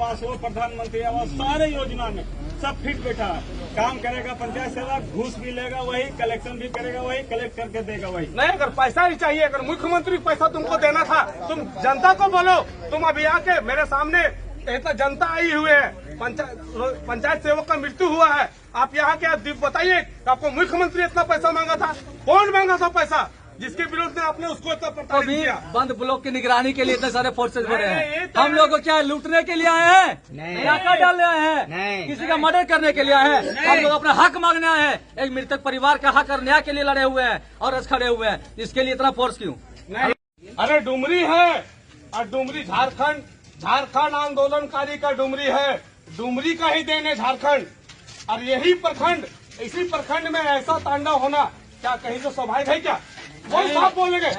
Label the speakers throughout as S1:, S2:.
S1: आवास हो, प्रधानमंत्री आवास, सारे योजना में सब फिट बैठा है। काम करेगा पंचायत सेवक, घूस भी लेगा वही, कलेक्शन भी करेगा वही, कलेक्ट करके देगा वही।
S2: नहीं, अगर पैसा ही चाहिए, अगर मुख्यमंत्री पैसा तुमको देना था, तुम जनता को बोलो। तुम अभी आके मेरे सामने इतना जनता आई हुई है, पंचायत सेवक का मृत्यु हुआ है, आप यहाँ के बताइए आपको मुख्यमंत्री इतना पैसा मांगा था? कौन मांगा था पैसा? जिसके विरोध में आपने उसको इतना प्रताड़ित किया।
S3: बंद ब्लॉक की निगरानी के लिए इतने सारे फोर्सेज बने हैं। हम लोग को क्या लूटने के लिए आए हैं? डाका डालने आए हैं? किसी का मर्डर करने के लिए आए हैं? हम लोग अपना हक मांगने आए हैं। एक मृतक परिवार का हक और न्याय के लिए लड़े हुए हैं और रस खड़े हुए हैं। इसके लिए इतना फोर्स क्यों?
S2: अरे डुमरी है, और डुमरी झारखंड आंदोलनकारी का डुमरी है, डुमरी का ही देन है झारखंड। और यही प्रखंड, इसी प्रखंड में ऐसा तांडव होना क्या कहीं तो स्वाभाविक है क्या? कौन साहब बोलेंगे?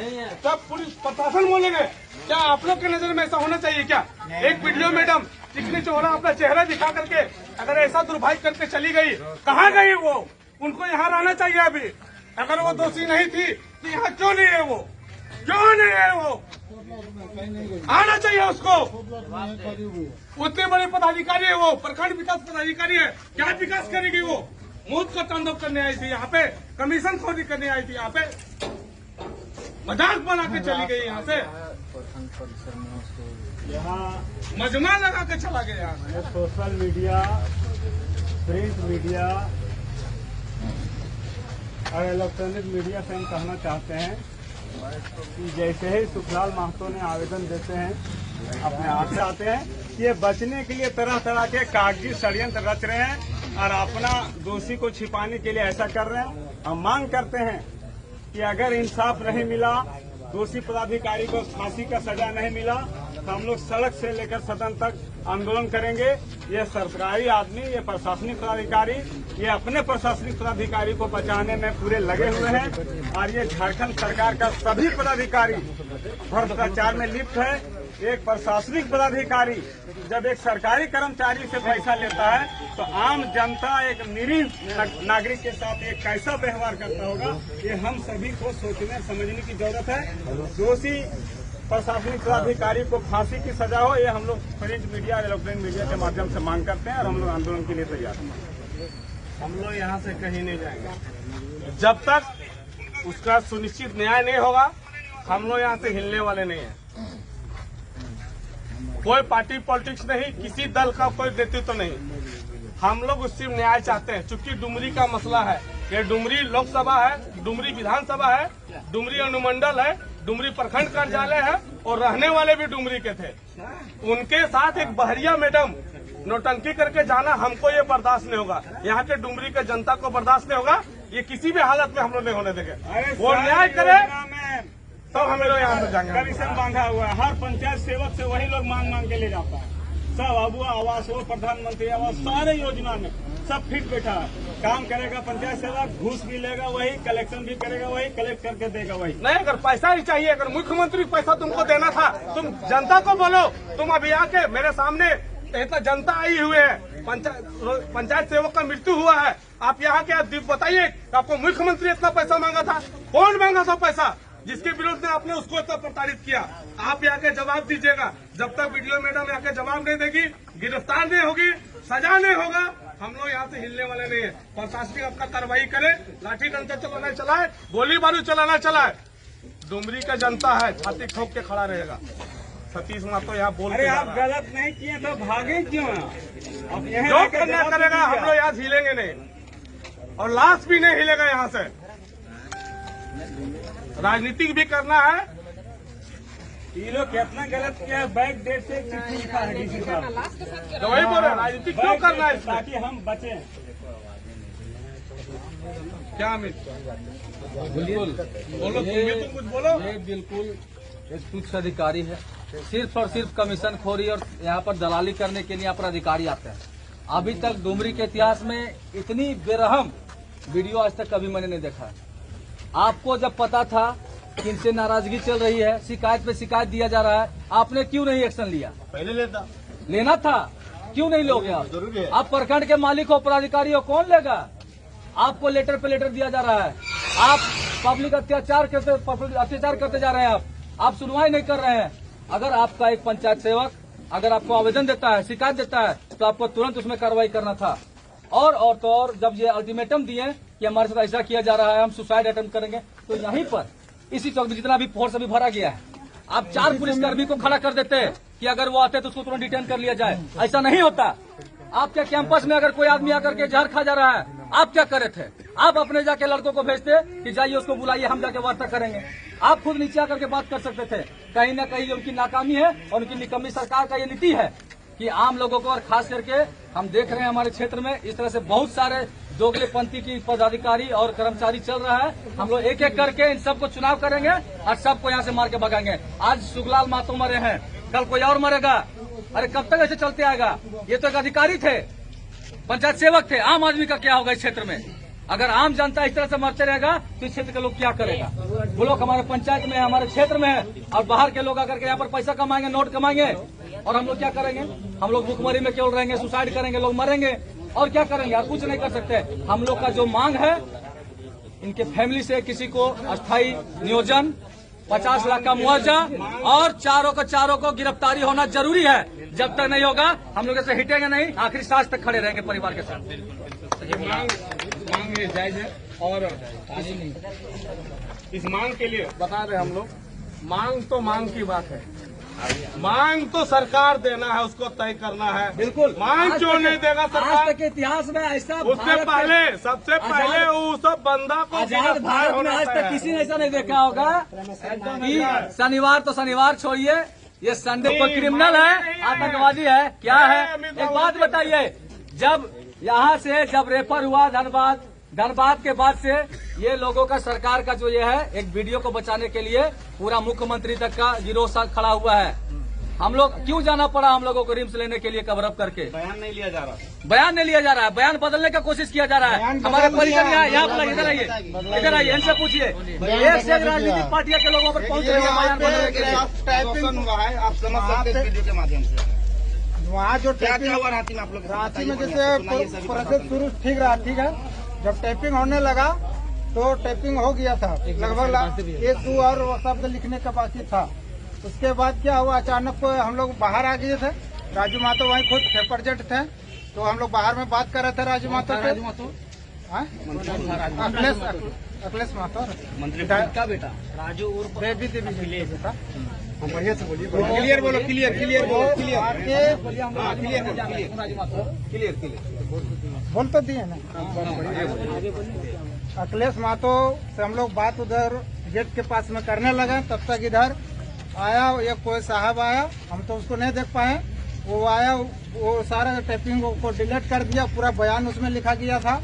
S2: सब पुलिस प्रशासन बोलेंगे? क्या आप लोग की नजर में ऐसा होना चाहिए क्या? एक वीडियो मैडम चिकनी चौड़ा अपना चेहरा दिखा करके अगर ऐसा दुर्भाग्य करके चली गई, कहाँ गई वो? उनको यहाँ रहना चाहिए अभी। अगर वो दोषी नहीं थी तो यहाँ क्यों नहीं है वो? क्यों नहीं है वो? आना चाहिए उसको। उतने बड़े पदाधिकारी है वो, प्रखंड विकास पदाधिकारी है, क्या विकास करेगी वो? मौत का तांडव करने आई थी यहाँ पे, कमीशन खोरी करने आई थी यहाँ पे, मजाक बना के चली गई यहाँ से,
S1: यहाँ
S2: मजमा लगा के चला गया यहाँ से।
S1: सोशल मीडिया, प्रिंट मीडिया और इलेक्ट्रॉनिक मीडिया से हम कहना चाहते हैं कि जैसे ही सुखलाल महतो ने आवेदन देते हैं, अपने हाथ से आते हैं, ये बचने के लिए तरह तरह के कागजी षड्यंत्र रच रहे हैं और अपना दोषी को छिपाने के लिए ऐसा कर रहे हैं। हम मांग करते हैं कि अगर इंसाफ नहीं मिला, दोषी पदाधिकारी को फांसी का सजा नहीं मिला, तो हम लोग सड़क से लेकर सदन तक आंदोलन करेंगे। ये सरकारी आदमी, ये प्रशासनिक पदाधिकारी, ये अपने प्रशासनिक पदाधिकारी को बचाने में पूरे लगे हुए हैं और ये झारखंड सरकार का सभी पदाधिकारी भ्रष्टाचार में लिप्त है। एक प्रशासनिक पदाधिकारी जब एक सरकारी कर्मचारी से पैसा लेता है तो आम जनता, एक निरीह नागरिक के साथ एक कैसा व्यवहार करता होगा, ये हम सभी को सोचने समझने की जरूरत है। दोषी प्रशासनिक पदाधिकारी को फांसी की सजा हो, ये हम लोग प्रिंट मीडिया और इलेक्ट्रॉनिक मीडिया के माध्यम से मांग करते हैं और हम लोग आंदोलन के लिए तैयार हैं।
S2: हम लोग यहाँ से कहीं नहीं जाएंगे जब तक उसका सुनिश्चित न्याय नहीं होगा। हम लोग यहाँ से हिलने वाले नहीं हैं। कोई पार्टी पॉलिटिक्स नहीं, किसी दल का कोई नेतृत्व नहीं। हम लोग उससे न्याय चाहते हैं। चूंकि डुमरी का मसला है, ये डुमरी लोकसभा है, डुमरी विधानसभा है, डुमरी अनुमंडल है, डुमरी प्रखंड कार्यालय है और रहने वाले भी डुमरी के थे। उनके साथ एक बहरिया मैडम नौटंकी करके जाना हमको ये बर्दाश्त नहीं होगा। यहाँ के डुमरी के जनता को बर्दाश्त नहीं होगा। ये किसी भी हालत में हम लोग नहीं होने देंगे। वो न्याय करे तो हम लोग यहाँ से जाएंगे।
S1: कमीशन बांधा हुआ है, हर पंचायत सेवक से वही लोग मांग के ले जाता है। सब अबुआ आवास हो, प्रधानमंत्री आवास, सारे योजना में सब फिट बैठा है। काम करेगा पंचायत सेवक, घूस भी लेगा वही, कलेक्शन भी करेगा वही, कलेक्ट करके देगा वही।
S2: नहीं, अगर पैसा ही चाहिए, अगर मुख्यमंत्री पैसा तुमको देना था, तुम जनता को बोलो। तुम अभी आके मेरे सामने इतना जनता आई हुई है, पंचायत सेवक का मृत्यु हुआ है, आप यहाँ के बताइए आपको मुख्यमंत्री इतना पैसा मांगा था? कौन मांगा था पैसा? जिसके विरोध में आपने उसको इतना प्रताड़ित किया। आप यहाँ के जवाब दीजिएगा। जब तक वीडियो मैडम यहाँ के जवाब नहीं देगी, गिरफ्तार नहीं होगी, सजा नहीं होगा, हम लोग यहाँ से हिलने वाले नहीं है। प्रशासनिक अपना कार्रवाई करे, लाठी डंडा चलाना चलाए, गोली बारूद चलाना चलाए। डुमरी का जनता है, छाती ठोक के खड़ा रहेगा। सतीश महतो यहाँ बोल
S1: अरे आप गलत नहीं किए तो भागे क्यों? अब
S2: जो करना करेगा, हम लोग यहाँ हिलेंगे नहीं और लाश भी नहीं हिलेगा यहाँ से। राजनीतिक भी करना है।
S1: ये लोग कितना गलत किया है। बैक डेट से एक चिट्ठी लिखा है डीसी साहब,
S2: तो वही बोले राजनीतिक क्यों करना है इसमें?
S1: ताकि हम बचे।
S2: क्या अमित
S3: बिल्कुल
S2: बोलो, तुम भी तो कुछ बोलो।
S3: ये बिल्कुल एक तुच्छ अधिकारी है। सिर्फ और सिर्फ कमीशन खोरी और यहाँ पर दलाली करने के लिए यहाँ पर अधिकारी आते हैं। अभी तक डुमरी के इतिहास में इतनी बेरहम वीडियो आज तक कभी मैंने नहीं देखा है। आपको जब पता था कि इनसे नाराजगी चल रही है, शिकायत पे शिकायत दिया जा रहा है, आपने क्यों नहीं एक्शन लिया?
S2: पहले
S3: लेना था, क्यों नहीं लोगे आप? आप प्रखंड के मालिक हो, पदाधिकारी हो, कौन लेगा? आपको लेटर पे लेटर दिया जा रहा है। आप पब्लिक अत्याचार करते जा रहे हैं। आप सुनवाई नहीं कर रहे हैं। अगर आपका एक पंचायत सेवक अगर आपको आवेदन देता है, शिकायत देता है, तो आपको तुरंत उसमें कार्रवाई करना था। और जब ये अल्टीमेटम दिए कि हमारे साथ ऐसा किया जा रहा है, हम सुसाइड अटेम्प्ट करेंगे, तो यहीं पर इसी चौक में जितना भी फोर्स अभी भरा गया है, आप 4 पुलिसकर्मी को खड़ा कर देते हैं कि अगर वो आते तो उसको तुरंत डिटेन कर लिया जाए। ऐसा नहीं होता। आपके कैंपस में अगर कोई आदमी आकर के जहर खा जा रहा है, आप क्या करे थे? आप अपने जाके लड़कों को भेजते कि जाइए उसको बुलाइए, हम जाके वार्ता करेंगे। आप खुद नीचे आकर के बात कर सकते थे। कहीं न कहीं उनकी नाकामी है और उनकी निकम्मी सरकार का ये नीति है कि आम लोगों को, और खास करके हम देख रहे हैं हमारे क्षेत्र में इस तरह से बहुत सारे दोगलेपंथी की पदाधिकारी और कर्मचारी चल रहा है। हम लोग एक एक करके इन सबको चुनाव करेंगे और सबको यहाँ से मार के भगाएंगे। आज सुखलाल महतो मरे हैं, कल कोई और मरेगा। अरे कब तक ऐसे चलते आएगा? ये तो एक अधिकारी थे, पंचायत सेवक थे। आम आदमी का क्या होगा इस क्षेत्र में? अगर आम जनता इस तरह से मरते रहेगा तो इस क्षेत्र के लोग क्या करेगा? वो लोग हमारे पंचायत में, हमारे क्षेत्र में है, और बाहर के लोग आकर के यहाँ पर पैसा कमाएंगे, नोट कमाएंगे, और हम लोग क्या करेंगे? हम लोग भूखमरी में केवल रहेंगे, सुसाइड करेंगे, लोग मरेंगे, और क्या करेंगे? और कुछ नहीं कर सकते। हम लोग का जो मांग है, इनके फैमिली से किसी को अस्थायी नियोजन, 50 लाख का मुआवजा, और चारों को गिरफ्तारी होना जरूरी है। जब तक नहीं होगा हम लोग ऐसे हिटेंगे नहीं, आखिरी सांस तक खड़े रहेंगे परिवार के साथ।
S2: ये मांग ये जायज है, और इस मांग के लिए बता रहे हम लोग, मांग तो मांग की बात है, मांग तो सरकार देना है, उसको तय करना है।
S3: बिल्कुल।
S2: मांग क्यों नहीं देगा सरकार?
S3: आज तक के इतिहास में ऐसा,
S2: उससे पहले, सबसे पहले वो सब बंदा को
S3: आजाद भारत में आज तक किसी ने ऐसा नहीं देखा होगा कि शनिवार तो शनिवार छोड़िए, ये संडे को क्रिमिनल है, आतंकवादी है, क्या है? एक बात बताइए, जब यहाँ से जब रेफर हुआ धनबाद के बाद से ये लोगों का, सरकार का जो ये है, एक वीडियो को बचाने के लिए पूरा मुख्यमंत्री तक का गिरोह साथ खड़ा हुआ है। हम लोग क्यों जाना पड़ा हम लोगों को रिम्स लेने के लिए कवर अप करके?
S1: बयान नहीं लिया जा रहा,
S3: बयान बदलने का कोशिश किया जा रहा है। हमारे परिजन यहाँ पर इधर आइए, इनसे पूछिए। एक से एक राजनीतिक पार्टियों के लोगों पर पहुंच रही है बयान बदलने के लिए।
S1: आप समझ सकते हैं वीडियो के माध्यम से।
S4: वहाँ जो
S1: क्या हुआ रांची में? आप लोग
S4: रांची में जैसे प्रोसेस शुरू ठीक रहा, ठीक है। जब टैपिंग होने लगा तो टैपिंग हो गया था, लगभग 1-2 और शब्द लिखने का बाकी था। उसके बाद क्या हुआ, अचानक हम लोग बाहर आ गए थे। राजू महतो वहीं खुद प्रेजेंट थे, तो हम लोग बाहर में बात कर रहे थे राजू महतो से। अखिलेश महतो
S3: मंत्री का बेटा
S4: राजू उर्फ देवी था। बढ़िया से बोलिए, क्लियर बोलो, क्लियर बोल तो दिए ना। अखिलेश महतो से हम लोग बात उधर गेट के पास में करने लगे, तब तक इधर आया ये कोई साहब आया, हम तो उसको नहीं देख पाए। वो आया, वो सारा टाइपिंग को डिलीट कर दिया, पूरा बयान उसमें लिखा गया था।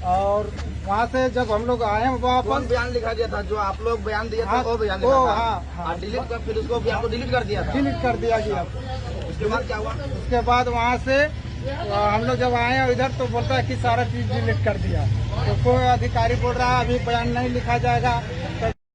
S4: और वहाँ से जब हम लोग आए वापस,
S1: बयान लिखा गया था जो आप लोग बयान दिया था, वो बयान
S4: हाँ,
S1: डिलीट कर, फिर उसको बयान को डिलीट कर दिया था।
S4: डिलीट कर दिया गया।
S1: उसके बाद क्या हुआ?
S4: उसके बाद वहाँ से हम लोग जब आए इधर तो बोलता है कि सारा चीज डिलीट कर दिया। तो कोई अधिकारी बोल रहा है अभी बयान नहीं लिखा जाएगा, तो